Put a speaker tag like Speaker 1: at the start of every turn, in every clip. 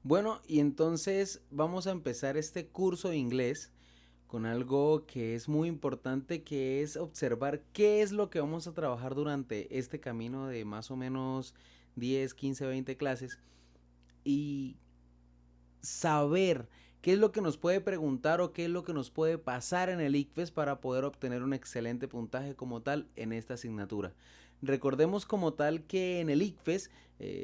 Speaker 1: Bueno, y entonces vamos a empezar este curso de inglés con algo que es muy importante, que es observar qué es lo que vamos a trabajar durante este camino de más o menos 10, 15, 20 clases y saber qué es lo que nos puede preguntar o qué es lo que nos puede pasar en el ICFES para poder obtener un excelente puntaje como tal en esta asignatura. Recordemos como tal que en el ICFES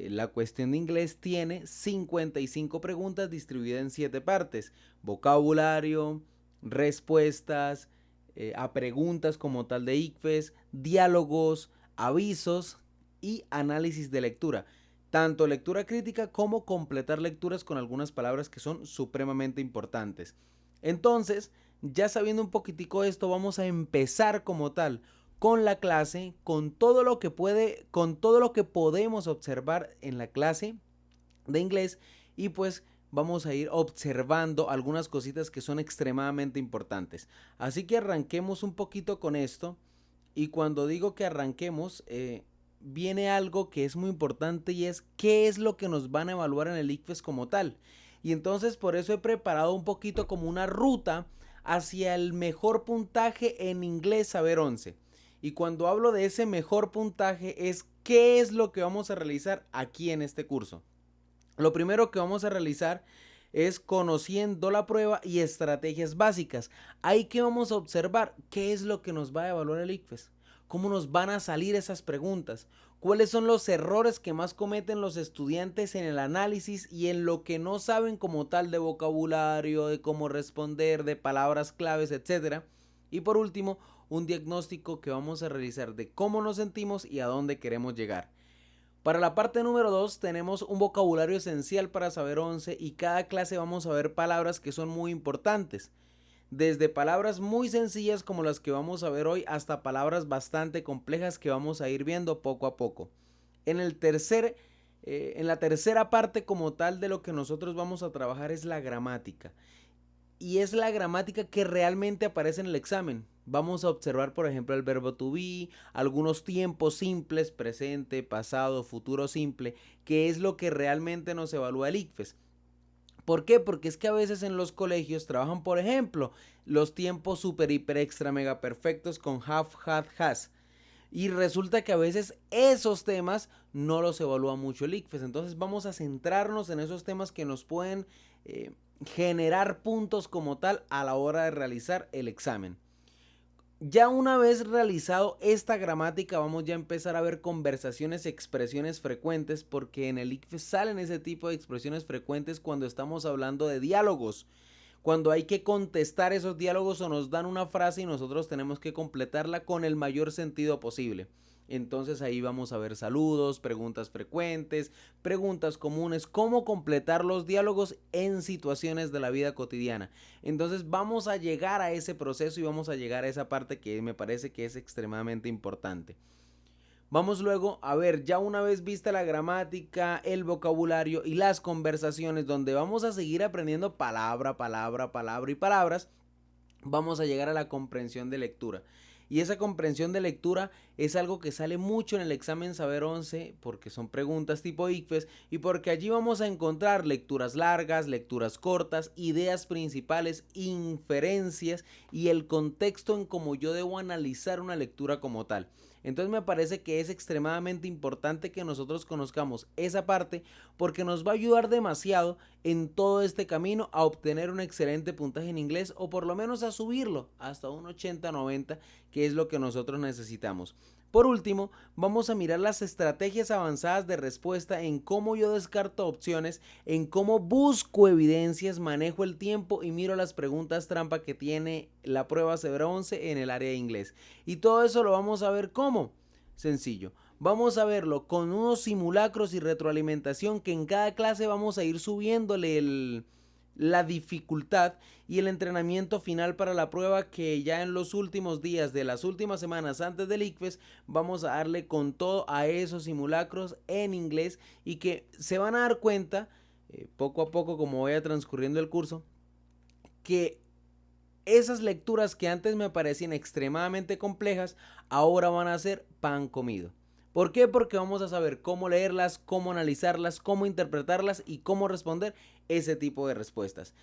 Speaker 1: la cuestión de inglés tiene 55 preguntas distribuidas en 7 partes. Vocabulario, respuestas, a preguntas como tal de ICFES, diálogos, avisos y análisis de lectura. Tanto lectura crítica como completar lecturas con algunas palabras que son supremamente importantes. Entonces, ya sabiendo un poquitico esto, vamos a empezar como tal con la clase, con todo lo que podemos observar en la clase de inglés y pues vamos a ir observando algunas cositas que son extremadamente importantes. Así que arranquemos un poquito con esto y cuando digo que arranquemos, viene algo que es muy importante y es qué es lo que nos van a evaluar en el ICFES como tal. Y entonces por eso he preparado un poquito como una ruta hacia el mejor puntaje en inglés saber 11. Y cuando hablo de ese mejor puntaje es qué es lo que vamos a realizar aquí en este curso. Lo primero que vamos a realizar es conociendo la prueba y estrategias básicas. Ahí que vamos a observar qué es lo que nos va a evaluar el ICFES, cómo nos van a salir esas preguntas, cuáles son los errores que más cometen los estudiantes en el análisis y en lo que no saben como tal de vocabulario, de cómo responder, de palabras claves, etcétera. Y por último, un diagnóstico que vamos a realizar de cómo nos sentimos y a dónde queremos llegar. Para la parte número 2 tenemos un vocabulario esencial para saber 11 y cada clase vamos a ver palabras que son muy importantes. Desde palabras muy sencillas como las que vamos a ver hoy hasta palabras bastante complejas que vamos a ir viendo poco a poco. En, el tercer, en la tercera parte como tal de lo que nosotros vamos a trabajar es la gramática y es la gramática que realmente aparece en el examen. Vamos a observar, por ejemplo, el verbo to be, algunos tiempos simples, presente, pasado, futuro simple, que es lo que realmente nos evalúa el ICFES. ¿Por qué? Porque es que a veces en los colegios trabajan, por ejemplo, los tiempos super, hiper, extra, mega perfectos con have, had, has. Y resulta que a veces esos temas no los evalúa mucho el ICFES. Entonces vamos a centrarnos en esos temas que nos pueden eh, generar puntos como tal a la hora de realizar el examen. Ya una vez realizado esta gramática vamos ya a empezar a ver conversaciones, expresiones frecuentes, porque en el ICFES salen ese tipo de expresiones frecuentes cuando estamos hablando de diálogos, cuando hay que contestar esos diálogos o nos dan una frase y nosotros tenemos que completarla con el mayor sentido posible. Entonces ahí vamos a ver saludos, preguntas frecuentes, preguntas comunes, cómo completar los diálogos en situaciones de la vida cotidiana. Entonces vamos a llegar a ese proceso y vamos a llegar a esa parte que me parece que es extremadamente importante. Vamos luego a ver, ya una vez vista la gramática, el vocabulario y las conversaciones, donde vamos a seguir aprendiendo palabra, palabra, palabra y palabras, vamos a llegar a la comprensión de lectura. Y esa comprensión de lectura es algo que sale mucho en el examen Saber 11 porque son preguntas tipo ICFES y porque allí vamos a encontrar lecturas largas, lecturas cortas, ideas principales, inferencias y el contexto en cómo yo debo analizar una lectura como tal. Entonces me parece que es extremadamente importante que nosotros conozcamos esa parte porque nos va a ayudar demasiado en todo este camino a obtener un excelente puntaje en inglés o por lo menos a subirlo hasta un 80-90 que es lo que nosotros necesitamos. Por último, vamos a mirar las estrategias avanzadas de respuesta en cómo yo descarto opciones, en cómo busco evidencias, manejo el tiempo y miro las preguntas trampa que tiene la prueba Severa 11 en el área de inglés. Y todo eso lo vamos a ver cómo. Sencillo. Vamos a verlo con unos simulacros y retroalimentación que en cada clase vamos a ir subiéndole la dificultad y el entrenamiento final para la prueba que ya en los últimos días de las últimas semanas antes del ICFES vamos a darle con todo a esos simulacros en inglés y que se van a dar cuenta poco a poco como vaya transcurriendo el curso que esas lecturas que antes me parecían extremadamente complejas ahora van a ser pan comido. ¿Por qué? Porque vamos a saber cómo leerlas, cómo analizarlas, cómo interpretarlas y cómo responder ese tipo de respuestas.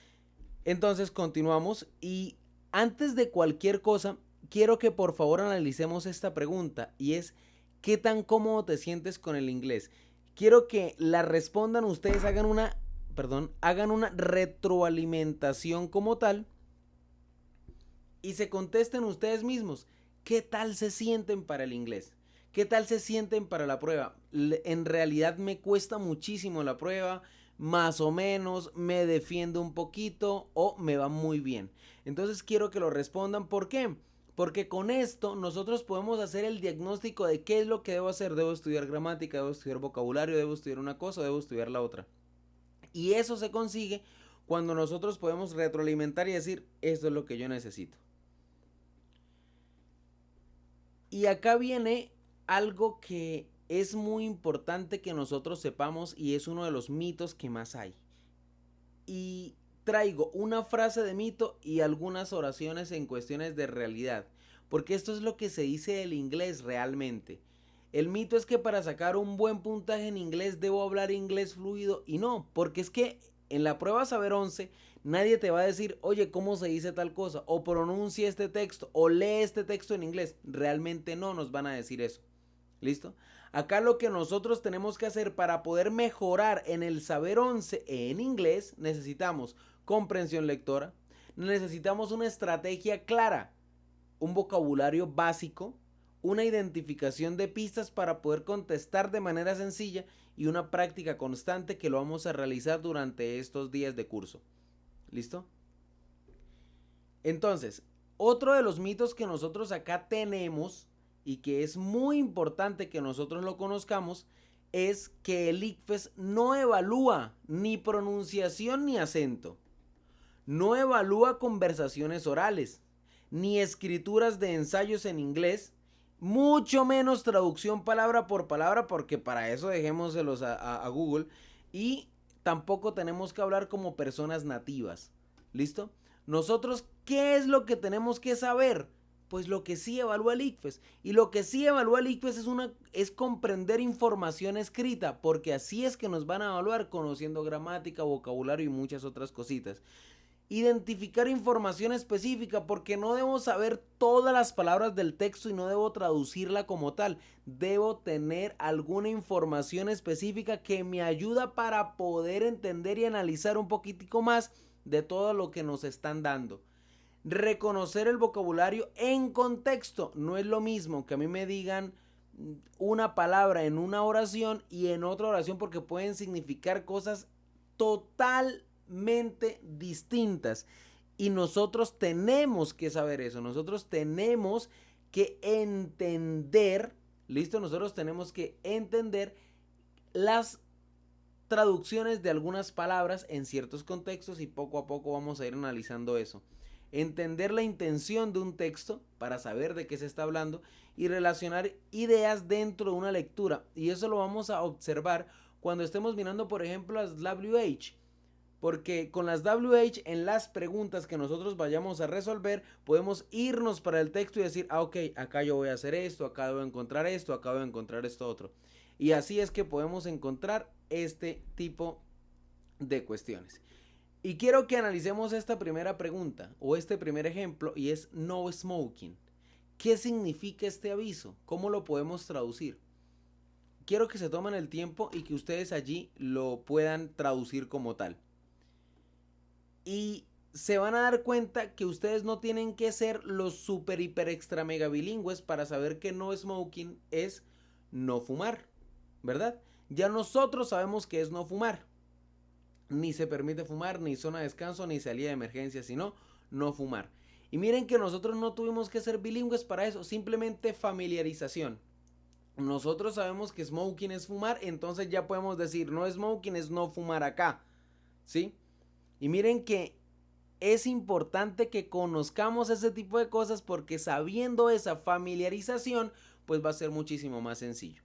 Speaker 1: Entonces continuamos y antes de cualquier cosa, quiero que por favor analicemos esta pregunta y es ¿qué tan cómodo te sientes con el inglés? Quiero que la respondan ustedes, hagan una retroalimentación como tal y se contesten ustedes mismos. ¿Qué tal se sienten para el inglés? ¿Qué tal se sienten para la prueba? En realidad me cuesta muchísimo la prueba, más o menos, me defiendo un poquito o me va muy bien. Entonces quiero que lo respondan. ¿Por qué? Porque con esto nosotros podemos hacer el diagnóstico de qué es lo que debo hacer. Debo estudiar gramática, debo estudiar vocabulario, debo estudiar una cosa, debo estudiar la otra. Y eso se consigue cuando nosotros podemos retroalimentar y decir, esto es lo que yo necesito. Y acá viene algo que es muy importante que nosotros sepamos y es uno de los mitos que más hay. Y traigo una frase de mito y algunas oraciones en cuestiones de realidad, porque esto es lo que se dice del inglés realmente. El mito es que para sacar un buen puntaje en inglés debo hablar inglés fluido y no, porque es que en la prueba Saber 11 nadie te va a decir, oye, ¿cómo se dice tal cosa? O pronuncia este texto, o lee este texto en inglés. Realmente no nos van a decir eso. ¿Listo? Acá lo que nosotros tenemos que hacer para poder mejorar en el Saber 11 en inglés, necesitamos comprensión lectora, necesitamos una estrategia clara, un vocabulario básico, una identificación de pistas para poder contestar de manera sencilla y una práctica constante que lo vamos a realizar durante estos días de curso. ¿Listo? Entonces, otro de los mitos que nosotros acá tenemos y que es muy importante que nosotros lo conozcamos es que el ICFES no evalúa ni pronunciación ni acento, no evalúa conversaciones orales, ni escrituras de ensayos en inglés, mucho menos traducción palabra por palabra, porque para eso dejémoselos a Google, y tampoco tenemos que hablar como personas nativas. ¿Listo? Nosotros, ¿qué es lo que tenemos que saber? Pues lo que sí evalúa el ICFES. Y lo que sí evalúa el ICFES es comprender información escrita, porque así es que nos van a evaluar conociendo gramática, vocabulario y muchas otras cositas. Identificar información específica, porque no debo saber todas las palabras del texto y no debo traducirla como tal. Debo tener alguna información específica que me ayuda para poder entender y analizar un poquitico más de todo lo que nos están dando. Reconocer el vocabulario en contexto. No es lo mismo que a mí me digan una palabra en una oración y en otra oración, porque pueden significar cosas totalmente distintas. Y nosotros tenemos que saber eso. Nosotros tenemos que entender, ¿listo? Nosotros tenemos que entender las traducciones de algunas palabras en ciertos contextos y poco a poco vamos a ir analizando eso. Entender la intención de un texto para saber de qué se está hablando y relacionar ideas dentro de una lectura. Y eso lo vamos a observar cuando estemos mirando, por ejemplo, las WH. Porque con las WH en las preguntas que nosotros vayamos a resolver, podemos irnos para el texto y decir, ok, acá yo voy a hacer esto, acá debo encontrar esto, acá debo encontrar esto otro. Y así es que podemos encontrar este tipo de cuestiones. Y quiero que analicemos esta primera pregunta o este primer ejemplo y es no smoking. ¿Qué significa este aviso? ¿Cómo lo podemos traducir? Quiero que se tomen el tiempo y que ustedes allí lo puedan traducir como tal. Y se van a dar cuenta que ustedes no tienen que ser los super hiper extra mega bilingües para saber que no smoking es no fumar, ¿verdad? Ya nosotros sabemos que es no fumar. Ni se permite fumar, ni zona de descanso, ni salida de emergencia, sino no fumar. Y miren que nosotros no tuvimos que ser bilingües para eso, simplemente familiarización. Nosotros sabemos que smoking es fumar, entonces ya podemos decir no smoking es no fumar acá, ¿sí? Y miren que es importante que conozcamos ese tipo de cosas porque sabiendo esa familiarización, pues va a ser muchísimo más sencillo.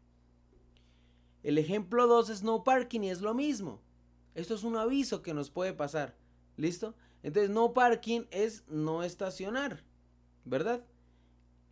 Speaker 1: El ejemplo 2 es no parking y es lo mismo. Esto es un aviso que nos puede pasar. ¿Listo? Entonces no parking es no estacionar, ¿verdad?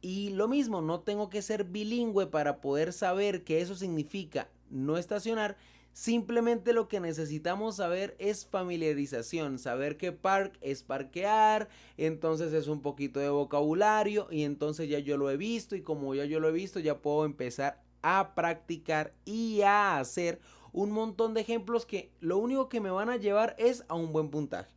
Speaker 1: Y lo mismo, no tengo que ser bilingüe para poder saber que eso significa no estacionar. Simplemente lo que necesitamos saber es familiarización, saber que park es parquear, entonces es un poquito de vocabulario y entonces ya yo lo he visto y como ya yo lo he visto ya puedo empezar a practicar y a hacer un montón de ejemplos que lo único que me van a llevar es a un buen puntaje.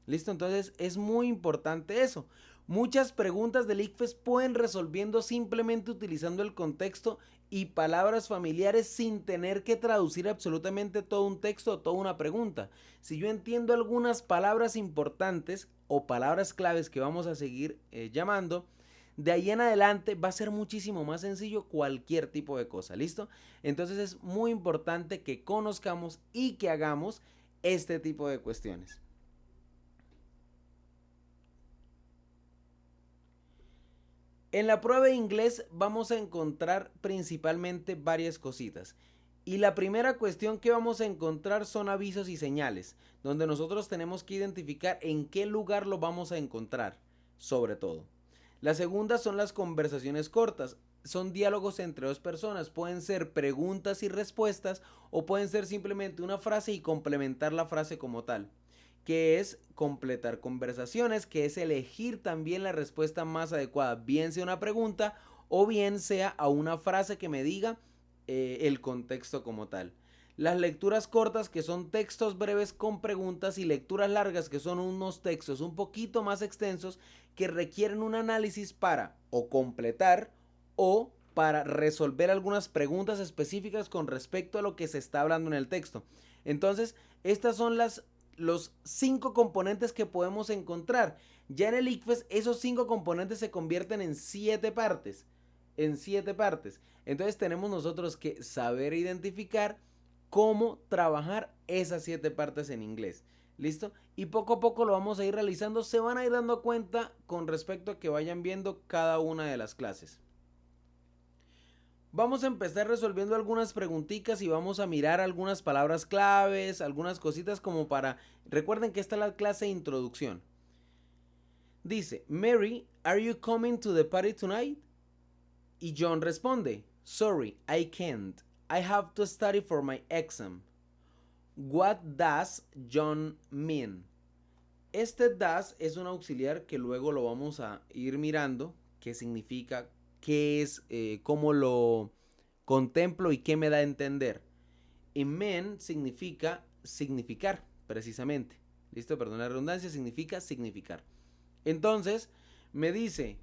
Speaker 1: ¿Listo? Entonces es muy importante eso. Muchas preguntas del ICFES pueden resolviendo simplemente utilizando el contexto y palabras familiares sin tener que traducir absolutamente todo un texto o toda una pregunta. Si yo entiendo algunas palabras importantes o palabras claves que vamos a seguir llamando, de ahí en adelante va a ser muchísimo más sencillo cualquier tipo de cosa, ¿listo? Entonces es muy importante que conozcamos y que hagamos este tipo de cuestiones. En la prueba de inglés vamos a encontrar principalmente varias cositas. Y la primera cuestión que vamos a encontrar son avisos y señales, donde nosotros tenemos que identificar en qué lugar lo vamos a encontrar, sobre todo. La segunda son las conversaciones cortas. Son diálogos entre dos personas. Pueden ser preguntas y respuestas o pueden ser simplemente una frase y complementar la frase como tal, que es completar conversaciones, que es elegir también la respuesta más adecuada, bien sea una pregunta o bien sea a una frase que me diga el contexto como tal. Las lecturas cortas, que son textos breves con preguntas, y lecturas largas, que son unos textos un poquito más extensos que requieren un análisis para o completar o para resolver algunas preguntas específicas con respecto a lo que se está hablando en el texto. Entonces, estas son los 5 componentes que podemos encontrar. Ya en el ICFES esos 5 componentes se convierten en 7 partes. En 7 partes. Entonces tenemos nosotros que saber identificar cómo trabajar esas 7 partes en inglés. ¿Listo? Y poco a poco lo vamos a ir realizando. Se van a ir dando cuenta con respecto a que vayan viendo cada una de las clases. Vamos a empezar resolviendo algunas preguntitas y vamos a mirar algunas palabras claves, algunas cositas como para... Recuerden que esta es la clase de introducción. Dice, Mary, are you coming to the party tonight? Y John responde, sorry, I can't. I have to study for my exam. What does John mean? Este does es un auxiliar que luego lo vamos a ir mirando, qué significa, qué es, cómo lo contemplo y qué me da a entender. Y mean significa significar, precisamente. ¿Listo? Perdón la redundancia, significa significar. Entonces, me dice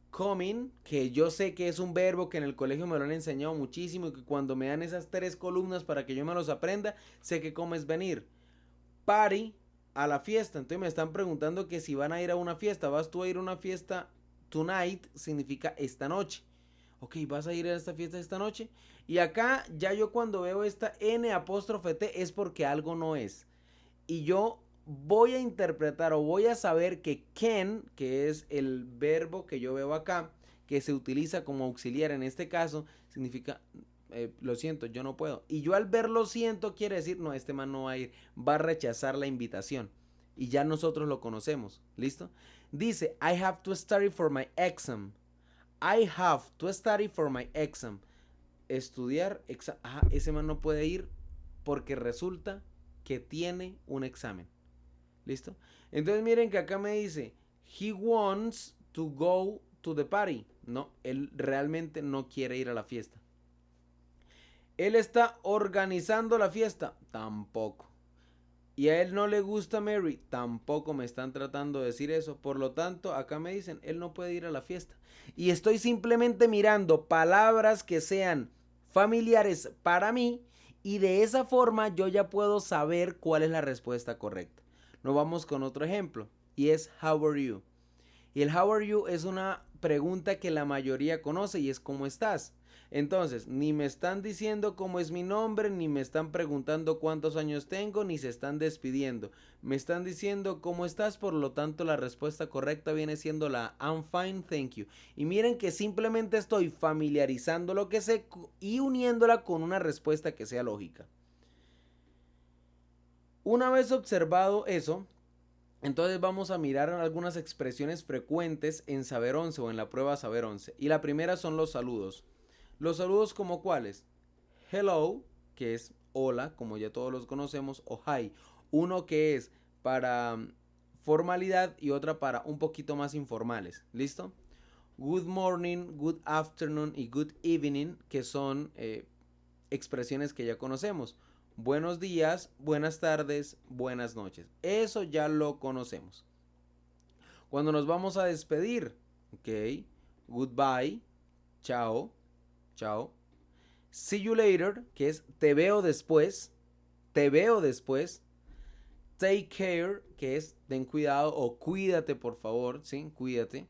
Speaker 1: coming, que yo sé que es un verbo que en el colegio me lo han enseñado muchísimo y que cuando me dan esas 3 columnas para que yo me los aprenda, sé que como es venir. Party, a la fiesta. Entonces me están preguntando que si van a ir a una fiesta. ¿Vas tú a ir a una fiesta tonight? Significa esta noche. Ok, ¿vas a ir a esta fiesta esta noche? Y acá ya yo cuando veo esta N apóstrofe T es porque algo no es. Y yo voy a interpretar o voy a saber que can, que es el verbo que yo veo acá, que se utiliza como auxiliar en este caso, significa lo siento, yo no puedo. Y yo al ver lo siento quiere decir, no, este man no va a ir, va a rechazar la invitación. Y ya nosotros lo conocemos, ¿listo? Dice, I have to study for my exam. I have to study for my exam. Estudiar, ese man no puede ir porque resulta que tiene un examen. ¿Listo? Entonces miren que acá me dice, he wants to go to the party. No, él realmente no quiere ir a la fiesta. Él está organizando la fiesta. Tampoco. Y a él no le gusta Mary. Tampoco me están tratando de decir eso. Por lo tanto, acá me dicen, él no puede ir a la fiesta. Y estoy simplemente mirando palabras que sean familiares para mí. Y de esa forma yo ya puedo saber cuál es la respuesta correcta. Nos vamos con otro ejemplo. Y es how are you. Y el how are you es una pregunta que la mayoría conoce y es ¿cómo estás? Entonces, ni me están diciendo cómo es mi nombre, ni me están preguntando cuántos años tengo, ni se están despidiendo. Me están diciendo cómo estás, por lo tanto la respuesta correcta viene siendo la I'm fine, thank you. Y miren que simplemente estoy familiarizando lo que sé y uniéndola con una respuesta que sea lógica. Una vez observado eso, Entonces vamos a mirar algunas expresiones frecuentes en Saber 11 o en la prueba Saber 11. Y la primera son los saludos. Los saludos como cuáles. Hello, que es hola, como ya todos los conocemos, o hi. Uno que es para formalidad y otra para un poquito más informales. ¿Listo? Good morning, good afternoon y good evening, que son expresiones que ya conocemos. Buenos días, buenas tardes, buenas noches. Eso ya lo conocemos. Cuando nos vamos a despedir, ok, goodbye, chao, chao. See you later, que es te veo después, te veo después. Take care, que es ten cuidado o cuídate por favor, ¿sí? Cuídate.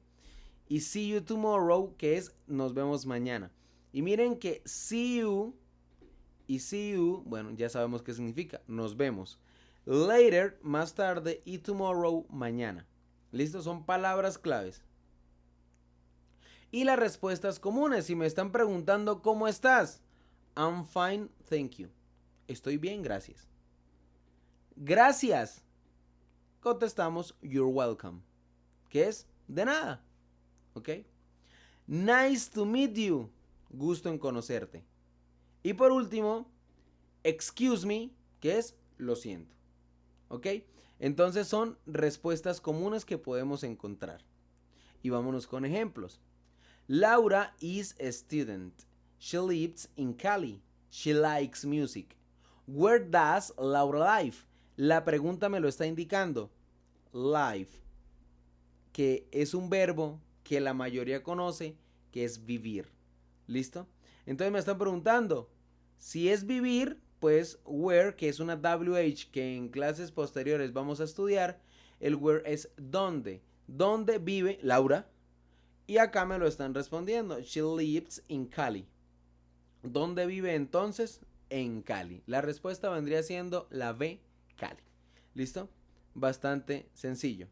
Speaker 1: Y see you tomorrow, que es nos vemos mañana. Y miren que see you y see you, bueno, ya sabemos qué significa, nos vemos. Later, más tarde, y tomorrow, mañana. ¿Listo? Son palabras claves. Y las respuestas comunes, si me están preguntando ¿cómo estás? I'm fine, thank you. Estoy bien, gracias. Gracias. Contestamos you're welcome. ¿Qué es? De nada. ¿Ok? Nice to meet you. Gusto en conocerte. Y por último, excuse me, que es lo siento. ¿Ok? Entonces son respuestas comunes que podemos encontrar. Y vámonos con ejemplos. Laura is a student. She lives in Cali. She likes music. Where does Laura live? La pregunta me lo está indicando. Live, que es un verbo que la mayoría conoce, que es vivir. ¿Listo? Entonces me están preguntando, si es vivir, pues where, que es una WH que en clases posteriores vamos a estudiar, el where es dónde. ¿Dónde vive Laura? Y acá me lo están respondiendo. She lives in Cali. ¿Dónde vive entonces? En Cali. La respuesta vendría siendo la B, Cali. ¿Listo? Bastante sencillo.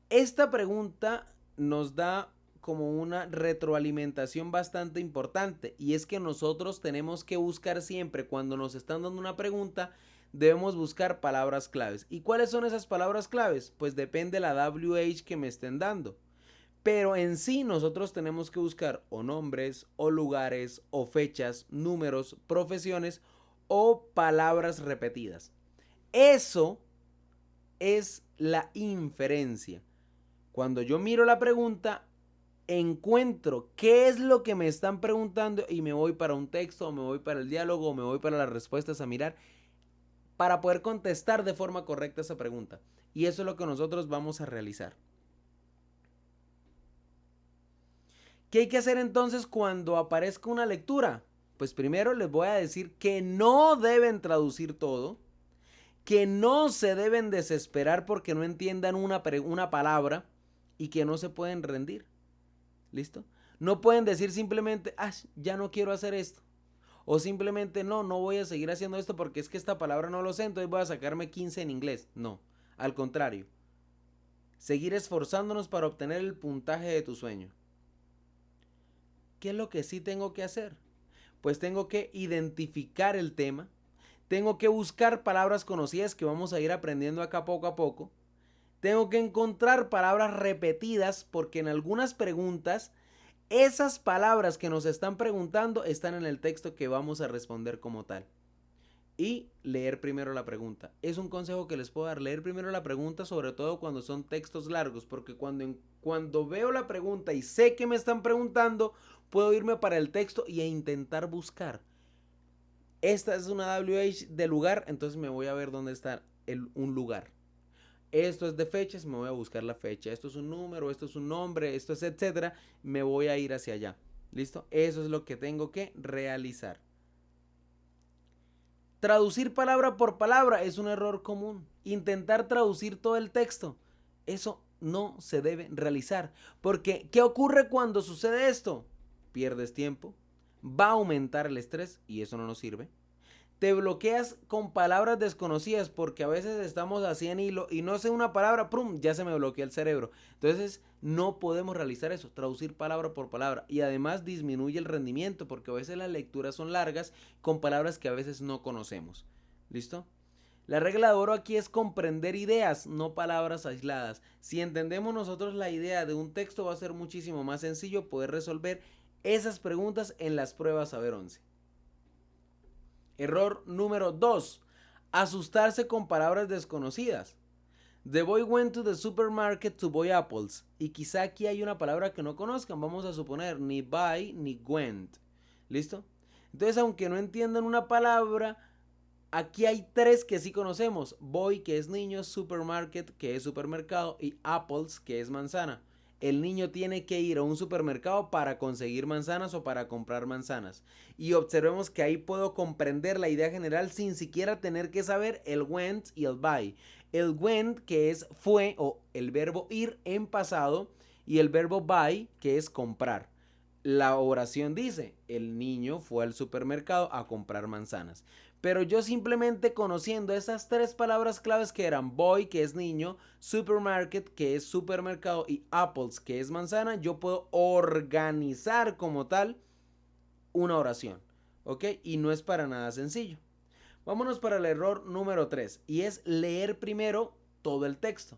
Speaker 1: Esta pregunta nos da como una retroalimentación bastante importante, y es que nosotros tenemos que buscar siempre, cuando nos están dando una pregunta, debemos buscar palabras claves. ¿Y cuáles son esas palabras claves? Pues depende de la WH que me estén dando. Pero en sí nosotros tenemos que buscar o nombres, o lugares, o fechas, números, profesiones o palabras repetidas. Eso es la inferencia. Cuando yo miro la pregunta, encuentro qué es lo que me están preguntando y me voy para un texto, o me voy para el diálogo, o me voy para las respuestas a mirar para poder contestar de forma correcta esa pregunta. Y eso es lo que nosotros vamos a realizar. ¿Qué hay que hacer entonces cuando aparezca una lectura? Pues primero les voy a decir que no deben traducir todo, que no se deben desesperar porque no entiendan una palabra y que no se pueden rendir. ¿Listo? No pueden decir simplemente, ya no quiero hacer esto. O simplemente, no voy a seguir haciendo esto porque es que esta palabra no lo sé, entonces voy a sacarme 15 en inglés. No, al contrario. Seguir esforzándonos para obtener el puntaje de tu sueño. ¿Qué es lo que sí tengo que hacer? Pues tengo que identificar el tema, tengo que buscar palabras conocidas que vamos a ir aprendiendo acá poco a poco, tengo que encontrar palabras repetidas porque en algunas preguntas esas palabras que nos están preguntando están en el texto que vamos a responder como tal. Y leer primero la pregunta. Es un consejo que les puedo dar, leer primero la pregunta, sobre todo cuando son textos largos, porque cuando veo la pregunta y sé que me están preguntando, puedo irme para el texto y intentar buscar. Esta es una WH de lugar, entonces me voy a ver dónde está un lugar. Esto es de fechas, me voy a buscar la fecha. Esto es un número, esto es un nombre, esto es etcétera. Me voy a ir hacia allá. ¿Listo? Eso es lo que tengo que realizar. Traducir palabra por palabra es un error común. Intentar traducir todo el texto, eso no se debe realizar. Porque, ¿qué ocurre cuando sucede esto? Pierdes tiempo, va a aumentar el estrés y eso no nos sirve. Te bloqueas con palabras desconocidas porque a veces estamos así en hilo y no sé una palabra, ¡prum!, ya se me bloquea el cerebro. Entonces no podemos realizar eso, traducir palabra por palabra, y además disminuye el rendimiento porque a veces las lecturas son largas con palabras que a veces no conocemos. ¿Listo? La regla de oro aquí es comprender ideas, no palabras aisladas. Si entendemos nosotros la idea de un texto, va a ser muchísimo más sencillo poder resolver esas preguntas en las pruebas Saber 11. Error número 2. Asustarse con palabras desconocidas. The boy went to the supermarket to buy apples. Y quizá aquí hay una palabra que no conozcan. Vamos a suponer ni buy ni went. ¿Listo? Entonces, aunque no entiendan una palabra, aquí hay tres que sí conocemos. Boy, que es niño, supermarket, que es supermercado, y apples, que es manzana. El niño tiene que ir a un supermercado para conseguir manzanas o para comprar manzanas. Y observemos que ahí puedo comprender la idea general sin siquiera tener que saber el went y el buy. El went, que es fue o el verbo ir en pasado, y el verbo buy, que es comprar. La oración dice, el niño fue al supermercado a comprar manzanas. Pero yo simplemente conociendo esas tres palabras claves que eran boy, que es niño, supermarket, que es supermercado, y apples, que es manzana, yo puedo organizar como tal una oración. ¿Ok? Y no es para nada sencillo. Vámonos para el error número 3 y es leer primero todo el texto.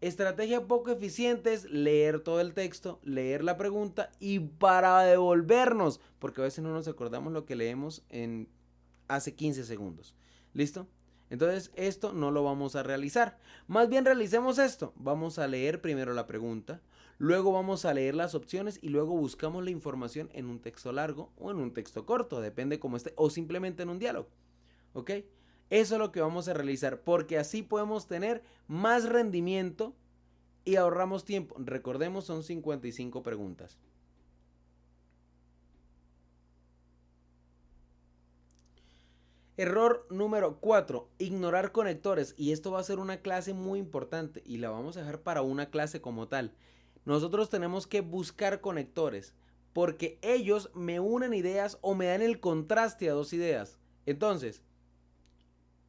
Speaker 1: Estrategia poco eficiente es leer todo el texto, leer la pregunta y para devolvernos, porque a veces no nos acordamos lo que leemos en hace 15 segundos. ¿Listo? Entonces esto no lo vamos a realizar. Más bien realicemos esto. Vamos a leer primero la pregunta, luego vamos a leer las opciones y luego buscamos la información en un texto largo o en un texto corto, depende cómo esté, o simplemente en un diálogo. ¿Ok? Eso es lo que vamos a realizar porque así podemos tener más rendimiento y ahorramos tiempo. Recordemos, son 55 preguntas. Error número 4, ignorar conectores. Y esto va a ser una clase muy importante y la vamos a dejar para una clase como tal. Nosotros tenemos que buscar conectores porque ellos me unen ideas o me dan el contraste a dos ideas. Entonces,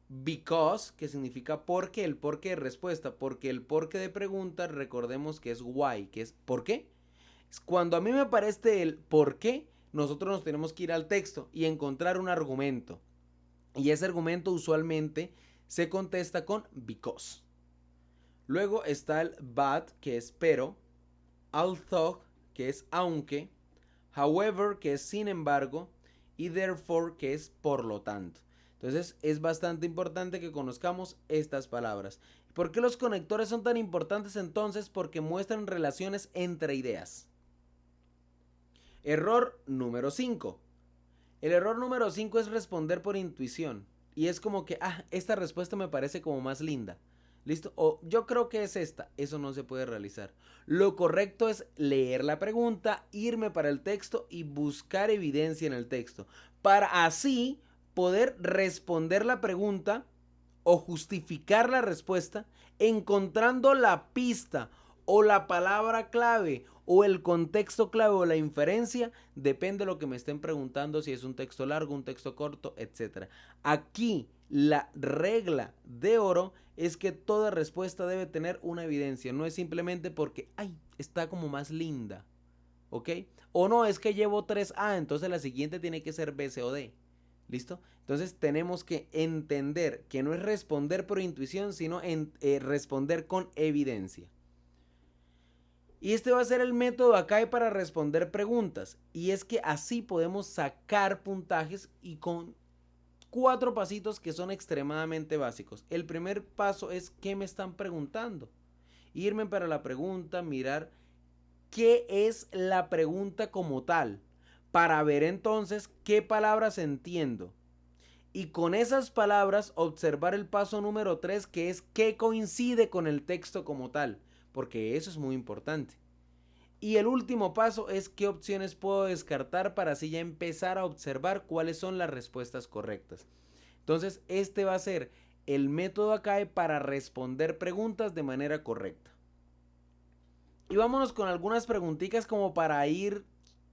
Speaker 1: because, que significa porque, el porque de respuesta, porque el porque de pregunta, recordemos que es why, que es ¿por qué? Cuando a mí me aparece el por qué, nosotros nos tenemos que ir al texto y encontrar un argumento. Y ese argumento usualmente se contesta con because. Luego está el but, que es pero, although, que es aunque, however, que es sin embargo, y therefore, que es por lo tanto. Entonces es bastante importante que conozcamos estas palabras. ¿Por qué los conectores son tan importantes entonces? Porque muestran relaciones entre ideas. Error número 5. El error número 5 es responder por intuición. Y es como que, esta respuesta me parece como más linda. ¿Listo? O yo creo que es esta. Eso no se puede realizar. Lo correcto es leer la pregunta, irme para el texto y buscar evidencia en el texto. Para así poder responder la pregunta o justificar la respuesta encontrando la pista o la palabra clave o el contexto clave o la inferencia, depende de lo que me estén preguntando, si es un texto largo, un texto corto, etc. Aquí la regla de oro es que toda respuesta debe tener una evidencia, no es simplemente porque, está como más linda, ¿ok? O no, es que llevo 3A, entonces la siguiente tiene que ser B, C o D. ¿Listo? Entonces tenemos que entender que no es responder por intuición, sino responder con evidencia. Y este va a ser el método acá para responder preguntas. Y es que así podemos sacar puntajes y con 4 pasitos que son extremadamente básicos. El primer paso es ¿qué me están preguntando? Irme para la pregunta, mirar qué es la pregunta como tal, para ver entonces qué palabras entiendo. Y con esas palabras observar el paso número 3, que es qué coincide con el texto como tal, porque eso es muy importante. Y el último paso es qué opciones puedo descartar para así ya empezar a observar cuáles son las respuestas correctas. Entonces este va a ser el método acá para responder preguntas de manera correcta. Y vámonos con algunas preguntitas como para ir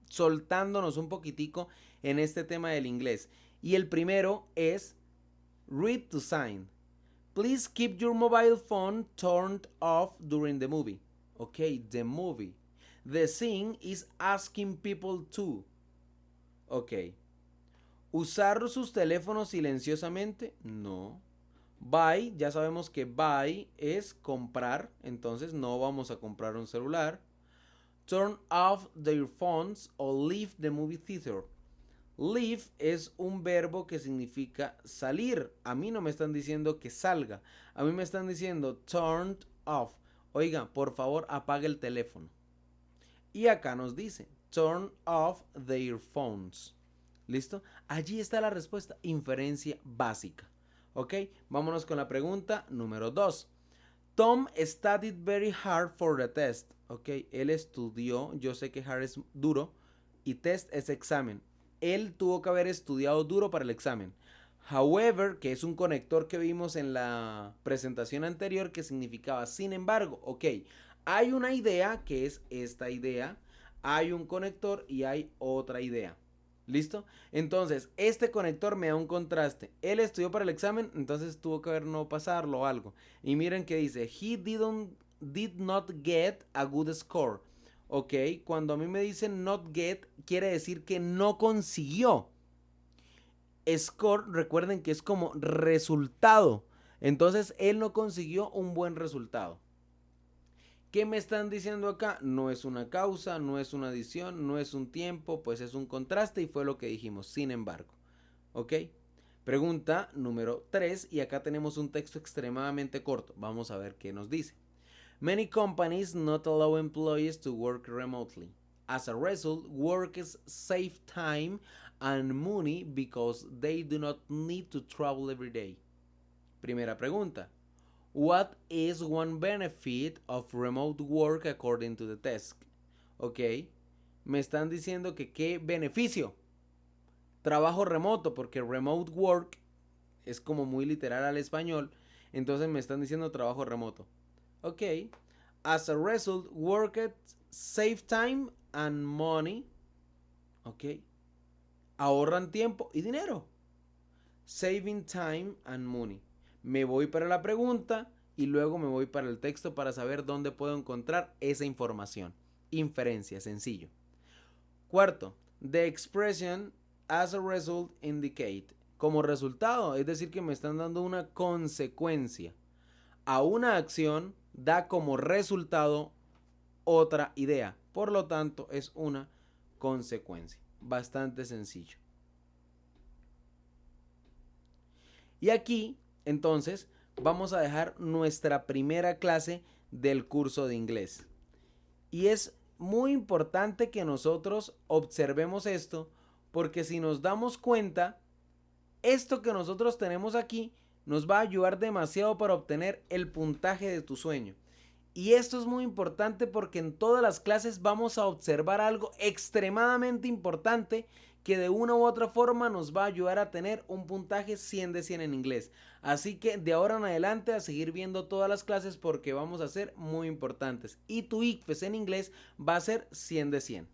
Speaker 1: soltándonos un poquitico en este tema del inglés. Y el primero es read to sign. Please keep your mobile phone turned off during the movie. Okay, the movie. The scene is asking people to. Ok. ¿Usar sus teléfonos silenciosamente? No. Buy, ya sabemos que buy es comprar, entonces no vamos a comprar un celular. Turn off their phones o leave the movie theater. Leave es un verbo que significa salir. A mí no me están diciendo que salga. A mí me están diciendo turned off. Oiga, por favor, apague el teléfono. Y acá nos dice turn off their phones. ¿Listo? Allí está la respuesta. Inferencia básica. ¿Ok? Vámonos con la pregunta número 2. Tom studied very hard for the test. ¿Ok? Él estudió. Yo sé que hard es duro. Y test es examen. Él tuvo que haber estudiado duro para el examen. However, que es un conector que vimos en la presentación anterior que significaba sin embargo. Ok, hay una idea que es esta idea. Hay un conector y hay otra idea. ¿Listo? Entonces, este conector me da un contraste. Él estudió para el examen, entonces tuvo que haber no pasarlo o algo. Y miren que dice, he did not get a good score. Ok, cuando a mí me dicen not get, quiere decir que no consiguió. Score, recuerden que es como resultado. Entonces, él no consiguió un buen resultado. ¿Qué me están diciendo acá? No es una causa, no es una adición, no es un tiempo, pues es un contraste y fue lo que dijimos, sin embargo. ¿Ok? Pregunta número 3 y acá tenemos un texto extremadamente corto. Vamos a ver qué nos dice. Many companies not allow employees to work remotely. As a result, workers save time and money because they do not need to travel every day. Primera pregunta. What is one benefit of remote work according to the test? Ok, me están diciendo que qué beneficio. Trabajo remoto, porque remote work es como muy literal al español. Entonces me están diciendo trabajo remoto. Ok, as a result, workers save time and money. Ok, ahorran tiempo y dinero. Saving time and money. Me voy para la pregunta y luego me voy para el texto para saber dónde puedo encontrar esa información. Inferencia, sencillo. Cuarto, the expression as a result indicate. Como resultado, es decir que me están dando una consecuencia. A una acción da como resultado otra idea. Por lo tanto, es una consecuencia. Bastante sencillo. Y aquí, entonces, vamos a dejar nuestra primera clase del curso de inglés. Y es muy importante que nosotros observemos esto, porque si nos damos cuenta, esto que nosotros tenemos aquí nos va a ayudar demasiado para obtener el puntaje de tu sueño. Y esto es muy importante porque en todas las clases vamos a observar algo extremadamente importante que de una u otra forma nos va a ayudar a tener un puntaje 100 de 100 en inglés. Así que de ahora en adelante a seguir viendo todas las clases porque vamos a ser muy importantes. Y tu ICFES en inglés va a ser 100 de 100.